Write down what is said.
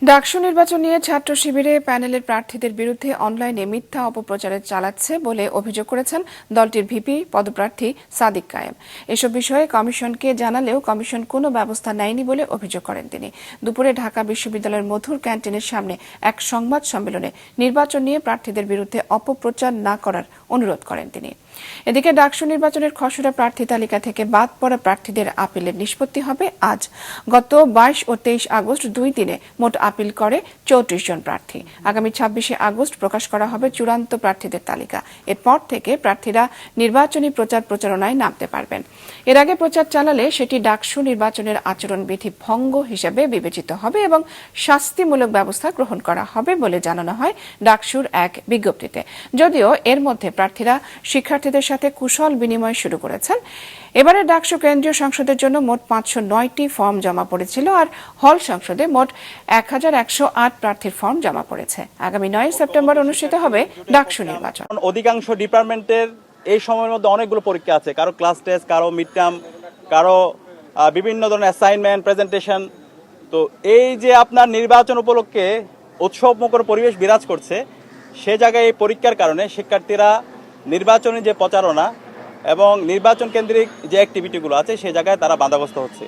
ডাকসু নির্বাচন নিয়ে ছাত্র শিবিরে প্যানেলের প্রার্থীদের বিরুদ্ধে অনলাইনে মিথ্যা অপপ্রচার চালাচ্ছে বলে অভিযোগ করেছেন দলটির ভিপি পদপ্রার্থী সাদিক কায়েম। এসব বিষয়ে কমিশনকে জানালেও কমিশন কোনো ব্যবস্থা নেয়নি বলে অভিযোগ করেন তিনি। দুপুরে ঢাকা বিশ্ববিদ্যালয়ের মধুর ক্যান্টিনের সামনে এক সংবাদ সম্মেলনে নির্বাচন নিয়ে প্রার্থীদের বিরুদ্ধে অপপ্রচার না করার অনুরোধ করেন তিনি। এদিকে ডাকসু নির্বাচনের খসড়া প্রার্থী তালিকা থেকে বাদ পড়া প্রার্থীদের আপিলের নিষ্পত্তি হবে আজ। গত 22 ও 23 আগস্ট 2 দিনে মোট আপিল করে 34 জন প্রার্থী। আগামী 26 আগস্ট প্রকাশ করা হবে চূড়ান্ত প্রার্থীদের তালিকা। এরপর থেকে প্রার্থীরা নির্বাচনী প্রচারণায় নামতে পারবেন। এর আগে প্রচার চালালে সেটি ডাকসু নির্বাচনের আচরণবিধি ভঙ্গ হিসেবে বিবেচিত হবে এবং শাস্তিমূলক ব্যবস্থা গ্রহণ করা হবে বলে জানানো হয় ডাকসুর এক বিজ্ঞপ্তিতে। যদিও এর মধ্যে প্রার্থীরা শিক্ষার্থীদের সাথে কুশল বিনিময় শুরু করেছেন। এবারে ডাকসু কেন্দ্রীয় সংসদের জন্য মোট 509টি ফর্ম জমা পড়েছিল আর হল সংসদে মোট 1108 প্রার্থীর ফর্ম জমা পড়েছে। আগামী 9 সেপ্টেম্বর অনুষ্ঠিত হবে ডাকসু নির্বাচন। অধিকাংশ ডিপার্টমেন্টের এই সময়ের মধ্যে অনেকগুলো পরীক্ষা আছে, কারো ক্লাস টেস্ট, কারো মিড টার্ম, কারো বিভিন্ন ধরনের অ্যাসাইনমেন্ট, প্রেজেন্টেশন। তো এই যে আপনার নির্বাচন উপলক্ষে উৎসবমুখর পরিবেশ বিরাজ করছে, সে জায়গায় এই পরীক্ষার কারণে শিক্ষার্থীরা নির্বাচনী যে প্রচারণা এবং নির্বাচন কেন্দ্রিক যে অ্যাক্টিভিটিগুলো আছে সে জায়গায় তারা বাধাগ্রস্ত হচ্ছে।